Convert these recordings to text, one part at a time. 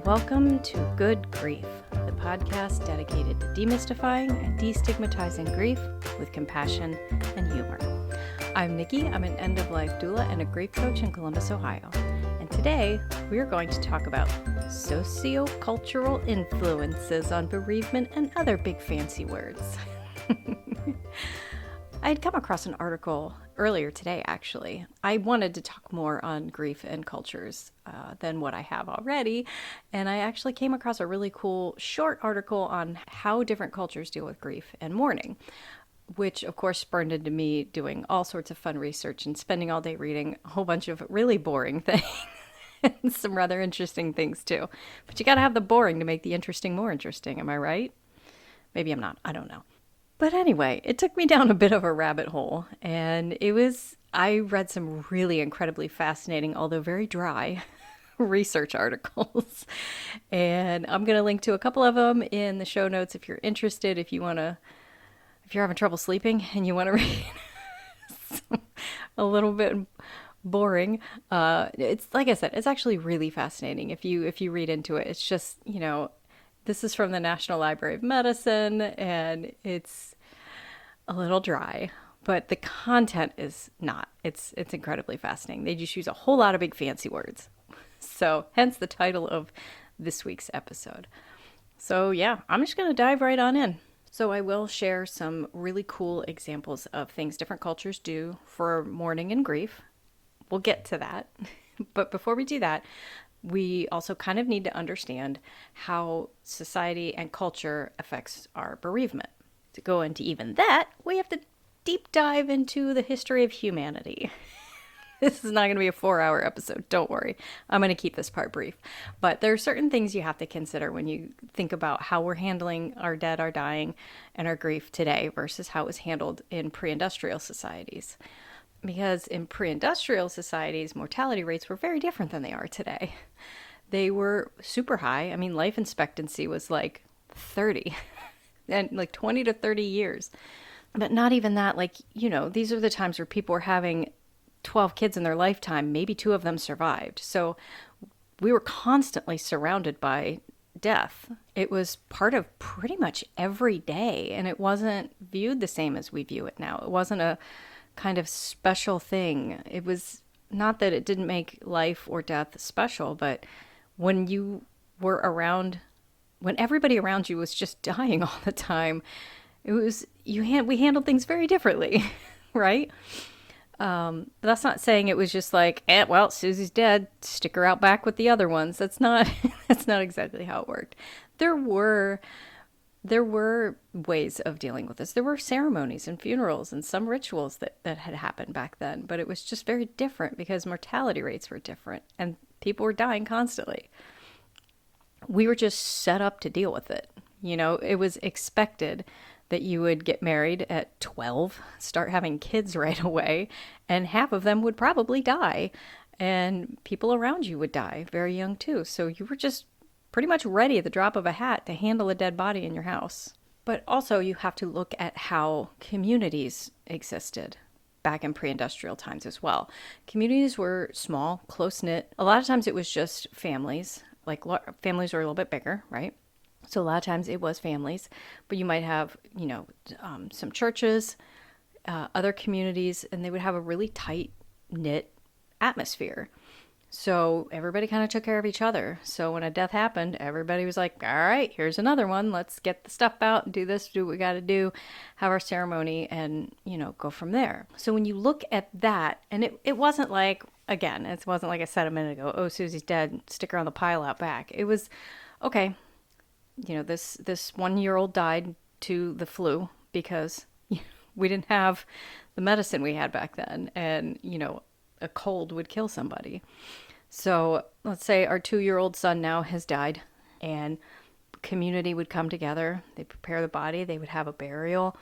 Welcome to Good Grief, the podcast dedicated to demystifying and destigmatizing grief with compassion and humor. I'm Nikki. I'm an end-of-life doula and a grief coach in Columbus, Ohio. And today, we are going to talk about sociocultural influences on bereavement and other big fancy words. I had come across an article earlier today, actually. I wanted to talk more on grief and cultures than what I have already. And I actually came across a really cool short article on how different cultures deal with grief and mourning, which of course spurned into me doing all sorts of fun research and spending all day reading a whole bunch of really boring things and some rather interesting things too. But you got to have the boring to make the interesting more interesting. Am I right? Maybe I'm not. I don't know. But anyway, it took me down a bit of a rabbit hole, and I read some really incredibly fascinating, although very dry, research articles. And I'm going to link to a couple of them in the show notes if you're interested, if you're having trouble sleeping and you want to read a little bit boring. It's like I said, it's actually really fascinating if you read into it. It's just, this is from the National Library of Medicine, and it's a little dry, but the content is not. It's incredibly fascinating. They just use a whole lot of big fancy words. So hence the title of this week's episode. So yeah, I'm just going to dive right on in. So I will share some really cool examples of things different cultures do for mourning and grief. We'll get to that. But before we do that, we also kind of need to understand how society and culture affects our bereavement. To go into even that, we have to deep dive into the history of humanity. This is not going to be a 4-hour episode, don't worry. I'm going to keep this part brief. But there are certain things you have to consider when you think about how we're handling our dead, our dying, and our grief today versus how it was handled in pre-industrial societies. Because in pre-industrial societies, mortality rates were very different than they are today. They were super high. I mean, life expectancy was like 30 and like 20 to 30 years. But not even that, these are the times where people were having 12 kids in their lifetime. Maybe 2 of them survived. So we were constantly surrounded by death. It was part of pretty much every day, and it wasn't viewed the same as we view it now. It wasn't a kind of special thing. It was not that it didn't make life or death special, but when you were around, when everybody around you was just dying all the time, we handled things very differently, right? But that's not saying it was just like, well, Susie's dead, stick her out back with the other ones. That's not exactly how it worked. There were ways of dealing with this. There were ceremonies and funerals and some rituals that had happened back then, but it was just very different because mortality rates were different and people were dying constantly. We were just set up to deal with it. It was expected that you would get married at 12, start having kids right away, and half of them would probably die. And people around you would die very young too. So you were just pretty much ready at the drop of a hat to handle a dead body in your house. But also you have to look at how communities existed back in pre-industrial times as well. Communities were small, close-knit. A lot of times it was just families. Families were a little bit bigger, right? So a lot of times it was families, but you might have, some churches, other communities, and they would have a really tight-knit atmosphere. So everybody kind of took care of each other. So when a death happened, everybody was like, all right, here's another one. Let's get the stuff out and do what we got to do, have our ceremony, and, go from there. So when you look at that, and it wasn't like, again, it wasn't like I said a minute ago, oh, Susie's dead, stick her on the pile out back. It was, okay, this 1-year-old died to the flu because we didn't have the medicine we had back then. And, a cold would kill somebody. So let's say our 2-year-old son now has died, and community would come together. They'd prepare the body. They would have a burial.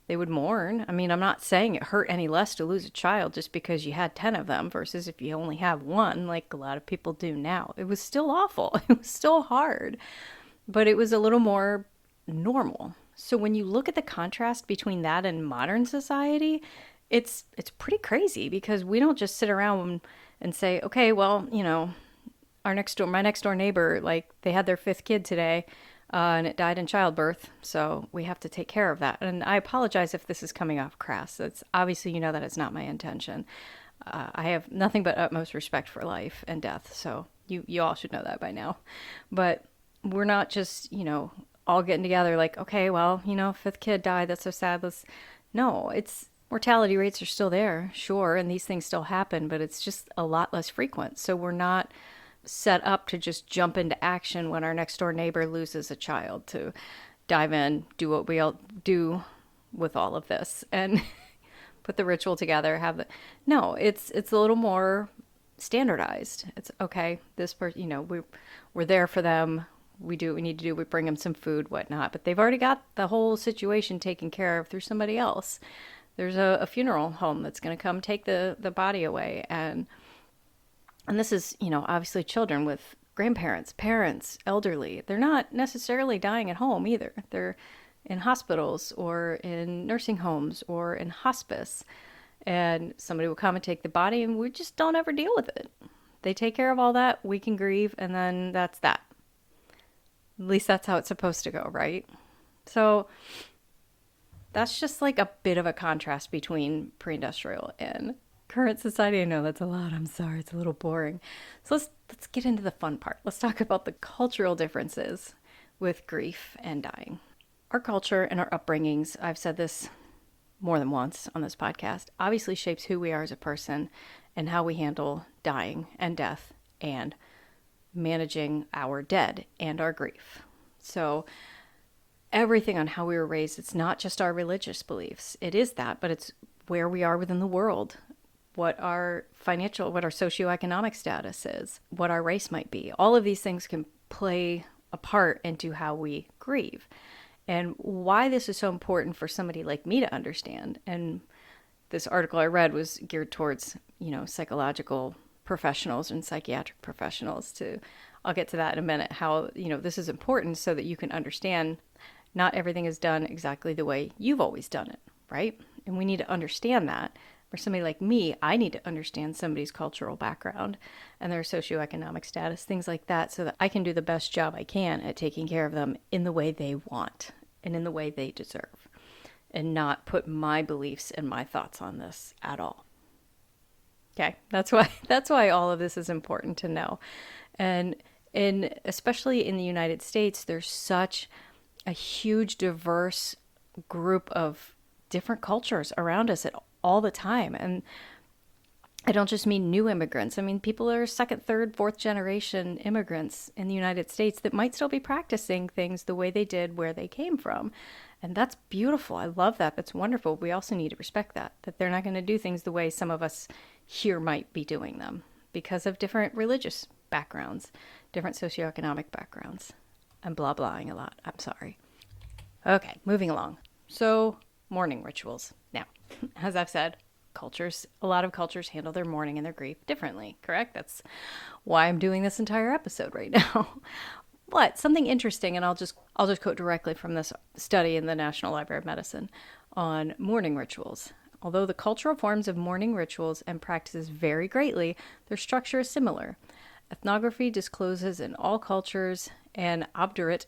They would mourn. I mean, I'm not saying it hurt any less to lose a child just because you had 10 of them versus if you only have one, like a lot of people do now. It was still awful. It was still hard, but it was a little more normal. So when you look at the contrast between that and modern society, it's pretty crazy because we don't just sit around and say, okay, well, my next door neighbor, like they had their fifth kid today, and it died in childbirth. So we have to take care of that. And I apologize if this is coming off crass. It's obviously, you know, that it's not my intention. I have nothing but utmost respect for life and death. So you all should know that by now. But we're not just, you know, all getting together like, okay, well, you know, fifth kid died. That's so sad. No, it's mortality rates are still there, sure, and these things still happen, but it's just a lot less frequent. So we're not set up to just jump into action when our next door neighbor loses a child, to dive in, do what we all do with all of this, and put the ritual together. No, it's a little more standardized. It's okay. This person, you know, we're there for them. We do what we need to do. We bring them some food, whatnot. But they've already got the whole situation taken care of through somebody else. There's a funeral home that's going to come take the body away, and this is, you know, obviously children with grandparents, parents, elderly. They're not necessarily dying at home either. They're in hospitals or in nursing homes or in hospice. And somebody will come and take the body, and we just don't ever deal with it. They take care of all that. We can grieve, and then that's that. At least that's how it's supposed to go, right? So that's just like a bit of a contrast between pre-industrial and current society. I know that's a lot. I'm sorry. It's a little boring. So let's get into the fun part. Let's talk about the cultural differences with grief and dying. Our culture and our upbringings, I've said this more than once on this podcast, obviously shapes who we are as a person and how we handle dying and death and managing our dead and our grief. So everything on how we were raised, it's not just our religious beliefs. It is that, but it's where we are within the world, what our socioeconomic status is, what our race might be. All of these things can play a part into how we grieve. And why this is so important for somebody like me to understand. And this article I read was geared towards, you know, psychological professionals and psychiatric professionals. I'll get to that in a minute, how, you know, this is important so that you can understand not everything is done exactly the way you've always done it, right? And we need to understand that. For somebody like me, I need to understand somebody's cultural background and their socioeconomic status, things like that, so that I can do the best job I can at taking care of them in the way they want and in the way they deserve, and not put my beliefs and my thoughts on this at all. Okay, that's why all of this is important to know. And especially in the United States, there's such a huge, diverse group of different cultures around us all the time. And I don't just mean new immigrants. I mean, people are second, third, fourth generation immigrants in the United States that might still be practicing things the way they did where they came from. And that's beautiful. I love that. That's wonderful. We also need to respect that they're not going to do things the way some of us here might be doing them because of different religious backgrounds, different socioeconomic backgrounds. I'm blah-blahing a lot. I'm sorry. Okay, moving along. So, mourning rituals. Now, as I've said, a lot of cultures handle their mourning and their grief differently, correct? That's why I'm doing this entire episode right now. But something interesting, and I'll just quote directly from this study in the National Library of Medicine on mourning rituals. Although the cultural forms of mourning rituals and practices vary greatly, their structure is similar. Ethnography discloses in all cultures an obdurate,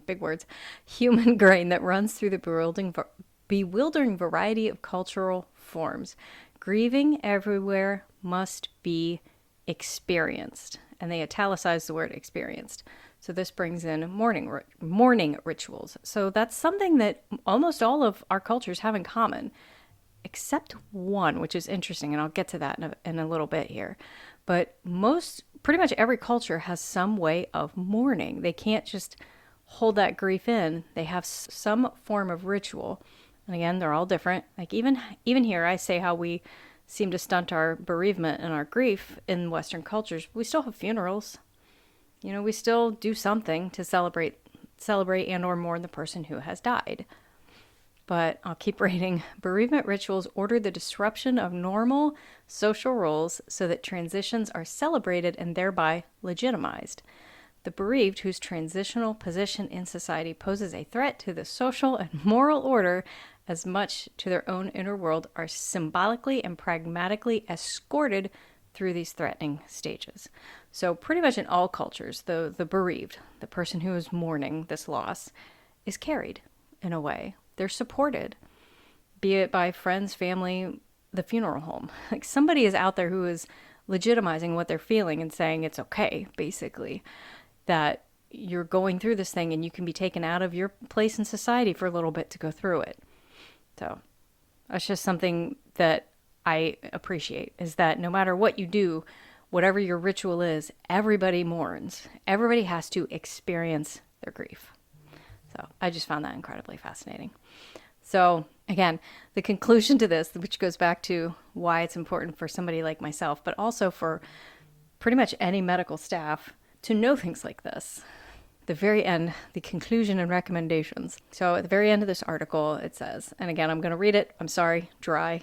big words, human grain that runs through the bewildering variety of cultural forms. Grieving everywhere must be experienced. And they italicize the word experienced. So this brings in mourning rituals. So that's something that almost all of our cultures have in common, except one, which is interesting, and I'll get to that in a little bit here. But pretty much every culture has some way of mourning. They can't just hold that grief in. They have some form of ritual. And again, they're all different. Like even here, I say how we seem to stunt our bereavement and our grief in Western cultures. We still have funerals. You know, we still do something to celebrate and or mourn the person who has died. But I'll keep reading. Bereavement rituals order the disruption of normal social roles so that transitions are celebrated and thereby legitimized. The bereaved, whose transitional position in society poses a threat to the social and moral order as much to their own inner world, are symbolically and pragmatically escorted through these threatening stages. So pretty much in all cultures, the bereaved, the person who is mourning this loss, is carried in a way. They're supported, be it by friends, family, the funeral home. Like somebody is out there who is legitimizing what they're feeling and saying it's okay, basically, that you're going through this thing and you can be taken out of your place in society for a little bit to go through it. So that's just something that I appreciate, is that no matter what you do, whatever your ritual is, everybody mourns. Everybody has to experience their grief. So I just found that incredibly fascinating. So again, the conclusion to this, which goes back to why it's important for somebody like myself, but also for pretty much any medical staff to know things like this. The very end, the conclusion and recommendations. So at the very end of this article, it says, and again, I'm going to read it. I'm sorry, dry.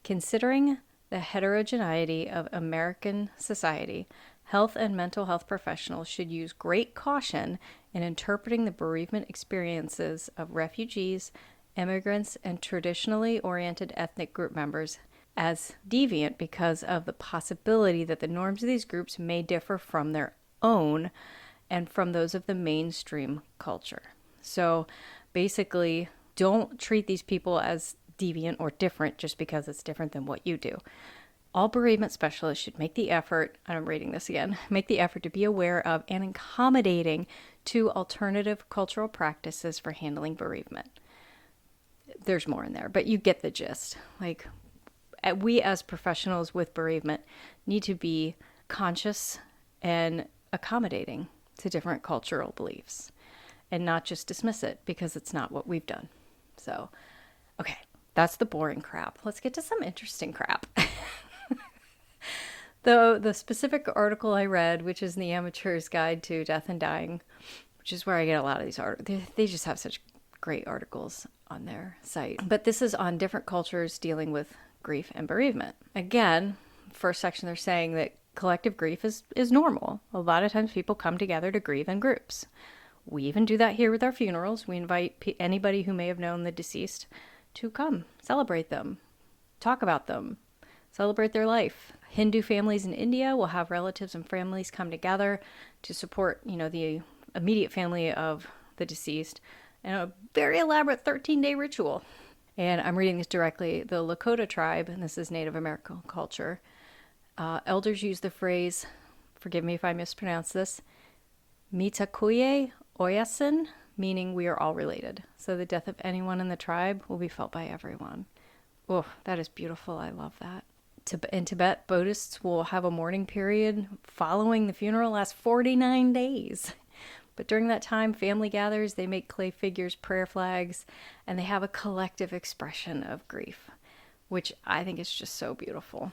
Considering the heterogeneity of American society, health and mental health professionals should use great caution in interpreting the bereavement experiences of refugees, immigrants, and traditionally oriented ethnic group members as deviant because of the possibility that the norms of these groups may differ from their own and from those of the mainstream culture. So basically, don't treat these people as deviant or different just because it's different than what you do. All bereavement specialists should make the effort, and I'm reading this again, make the effort to be aware of and accommodating to alternative cultural practices for handling bereavement. There's more in there, but you get the gist. Like, we as professionals with bereavement need to be conscious and accommodating to different cultural beliefs and not just dismiss it because it's not what we've done. So, okay, that's the boring crap. Let's get to some interesting crap. The specific article I read, which is The Amateur's Guide to Death and Dying, which is where I get a lot of these articles. They just have such great articles on their site. But this is on different cultures dealing with grief and bereavement. Again, first section, they're saying that collective grief is normal. A lot of times people come together to grieve in groups. We even do that here with our funerals. We invite anybody who may have known the deceased to come, celebrate them, talk about them, celebrate their life. Hindu families in India will have relatives and families come together to support, the immediate family of the deceased in a very elaborate 13-day ritual. And I'm reading this directly. The Lakota tribe, and this is Native American culture, elders use the phrase, forgive me if I mispronounce this, mitakuye oyasin, meaning we are all related. So the death of anyone in the tribe will be felt by everyone. Oh, that is beautiful. I love that. In Tibet, Buddhists will have a mourning period following the funeral, lasts 49 days. But during that time, family gathers, they make clay figures, prayer flags, and they have a collective expression of grief, which I think is just so beautiful.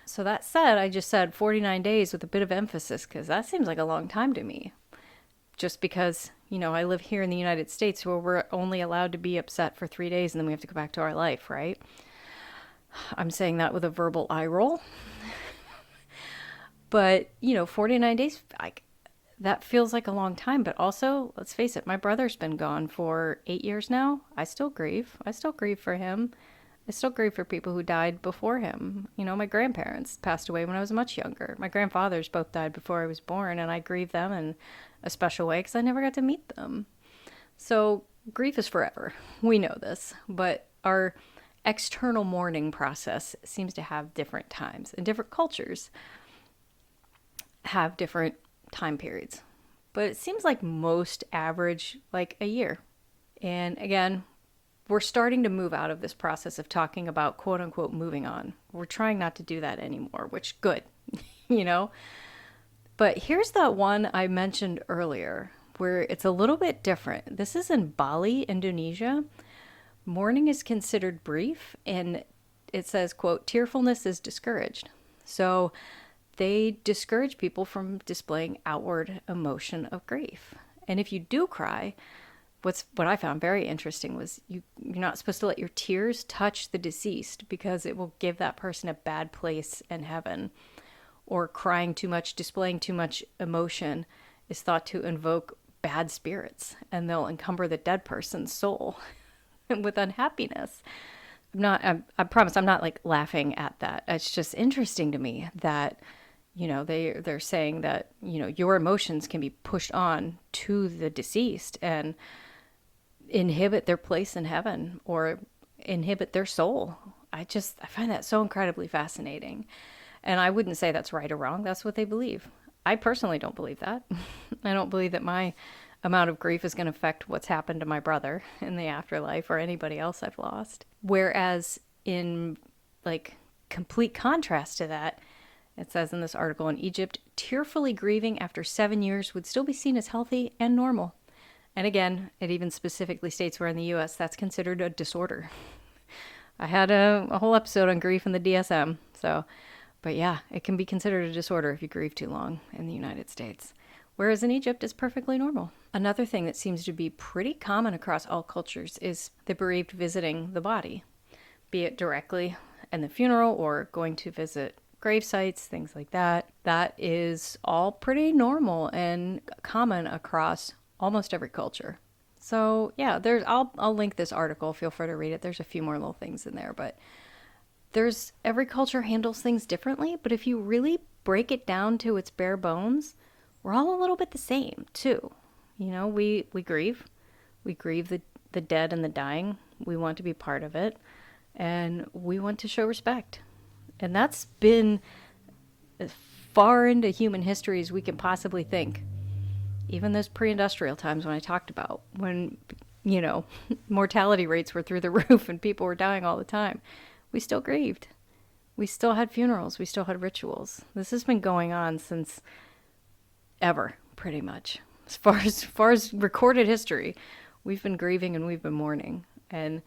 So that said, I just said 49 days with a bit of emphasis because that seems like a long time to me. Just because, I live here in the United States where we're only allowed to be upset for 3 days and then we have to go back to our life, right? I'm saying that with a verbal eye roll. But, 49 days, that feels like a long time. But also, let's face it, my brother's been gone for 8 years now. I still grieve. I still grieve for him. I still grieve for people who died before him. My grandparents passed away when I was much younger. My grandfathers both died before I was born, and I grieve them in a special way because I never got to meet them. So grief is forever. We know this. But our external mourning process seems to have different times, and different cultures have different time periods. But it seems like most average like a year. And again, we're starting to move out of this process of talking about quote unquote moving on. We're trying not to do that anymore, which good, But here's that one I mentioned earlier where it's a little bit different. This is in Bali, Indonesia. Mourning is considered brief, and it says, quote, tearfulness is discouraged. So they discourage people from displaying outward emotion of grief. And if you do cry, what I found very interesting was you're not supposed to let your tears touch the deceased because it will give that person a bad place in heaven. Or crying too much, displaying too much emotion is thought to invoke bad spirits, and they'll encumber the dead person's soul with unhappiness. I promise I'm not like laughing at that. It's just interesting to me that, they're saying that, your emotions can be pushed on to the deceased and inhibit their place in heaven or inhibit their soul. I find that so incredibly fascinating. And I wouldn't say that's right or wrong. That's what they believe. I personally don't believe that. I don't believe that my amount of grief is going to affect what's happened to my brother in the afterlife or anybody else I've lost. Whereas in like complete contrast to that, it says in this article, in Egypt, tearfully grieving after 7 years would still be seen as healthy and normal. And again, it even specifically states where in the US that's considered a disorder. I had a whole episode on grief in the DSM. But yeah, it can be considered a disorder if you grieve too long in the United States. Whereas in Egypt, it's perfectly normal. Another thing that seems to be pretty common across all cultures is the bereaved visiting the body, be it directly in the funeral or going to visit grave sites, things like that. That is all pretty normal and common across almost every culture. So yeah, I'll link this article. Feel free to read it. There's a few more little things in there, but every culture handles things differently. But if you really break it down to its bare bones, we're all a little bit the same too. We grieve. We grieve the dead and the dying. We want to be part of it, and we want to show respect. And that's been as far into human history as we can possibly think. Even those pre-industrial times when I talked about, when, mortality rates were through the roof and people were dying all the time, we still grieved. We still had funerals. We still had rituals. This has been going on since ever, pretty much. As far as recorded history, we've been grieving and we've been mourning. And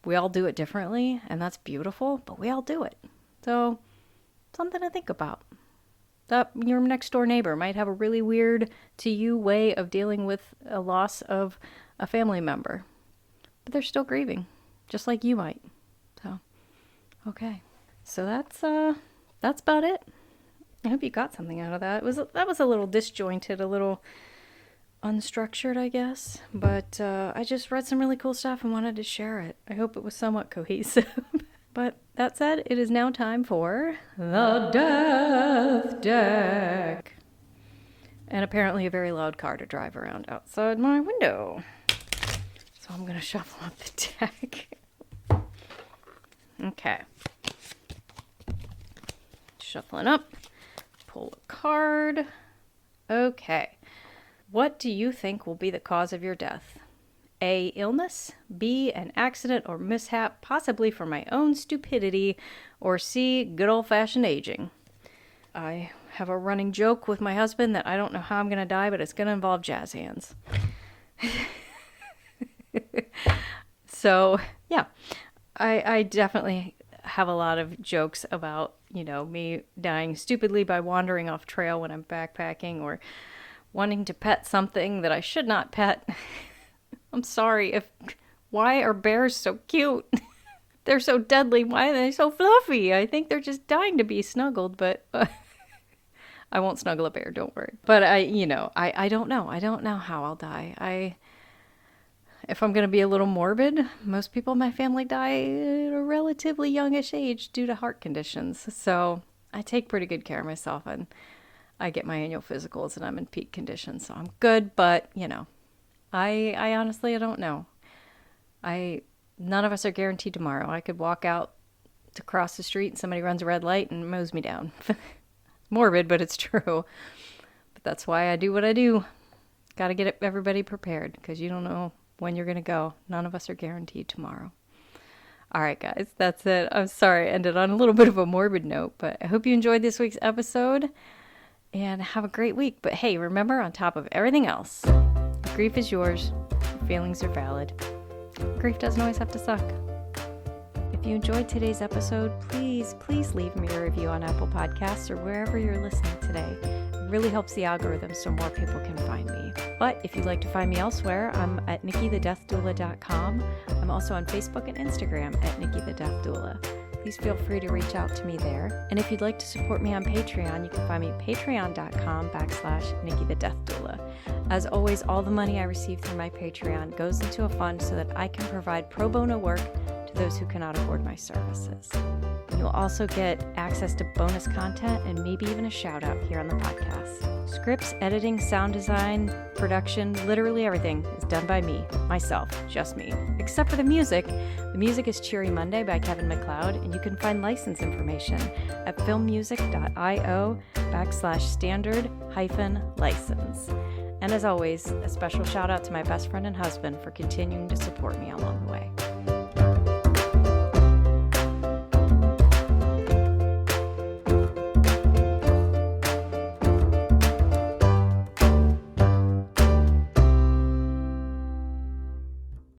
we all do it differently, and that's beautiful, but we all do it. So, something to think about. That your next door neighbor might have a really weird to you way of dealing with a loss of a family member, but they're still grieving, just like you might. So, okay. So that's about it. I hope you got something out of that. That was a little disjointed, a little unstructured, I guess, but I just read some really cool stuff and wanted to share it. I hope it was somewhat cohesive. But that said, it is now time for the Death Deck. And apparently a very loud car to drive around outside my window. So I'm going to shuffle up the deck. Okay. Shuffling up. Pull a card. Okay. What do you think will be the cause of your death? A, illness, B, an accident or mishap, possibly from my own stupidity, or C, good old-fashioned aging. I have a running joke with my husband that I don't know how I'm going to die, but it's going to involve jazz hands. So, yeah, I definitely have a lot of jokes about, me dying stupidly by wandering off trail when I'm backpacking or wanting to pet something that I should not pet. I'm sorry. Why are bears so cute? They're so deadly. Why are they so fluffy? I think they're just dying to be snuggled, but I won't snuggle a bear, don't worry. But I don't know. I don't know how I'll die. If I'm going to be a little morbid, most people in my family die at a relatively youngish age due to heart conditions. So I take pretty good care of myself, and I get my annual physicals and I'm in peak condition, so I'm good, but I honestly, I don't know. None of us are guaranteed tomorrow. I could walk out to cross the street and somebody runs a red light and mows me down. Morbid, but it's true. But that's why I do what I do. Got to get everybody prepared because you don't know when you're going to go. None of us are guaranteed tomorrow. All right, guys, that's it. I'm sorry I ended on a little bit of a morbid note, but I hope you enjoyed this week's episode and have a great week. But hey, remember, on top of everything else, grief is yours. Your feelings are valid. Grief doesn't always have to suck. If you enjoyed today's episode, please leave me a review on Apple Podcasts or wherever you're listening today. It really helps the algorithm so more people can find me. But if you'd like to find me elsewhere, I'm at nikkithedeathdoula.com. I'm also on Facebook and Instagram at Nikki the Death Doula. Please feel free to reach out to me there. And if you'd like to support me on Patreon, you can find me at patreon.com/Nikki the Death Doula. As always, all the money I receive through my Patreon goes into a fund so that I can provide pro bono work to those who cannot afford my services. You'll also get access to bonus content and maybe even a shout out here on the podcast. Scripts, editing, sound design, production, literally everything is done by me, myself, just me. Except for the music. The music is Cheery Monday by Kevin MacLeod, and you can find license information at filmmusic.io/standard-license. And as always, a special shout out to my best friend and husband for continuing to support me along the way.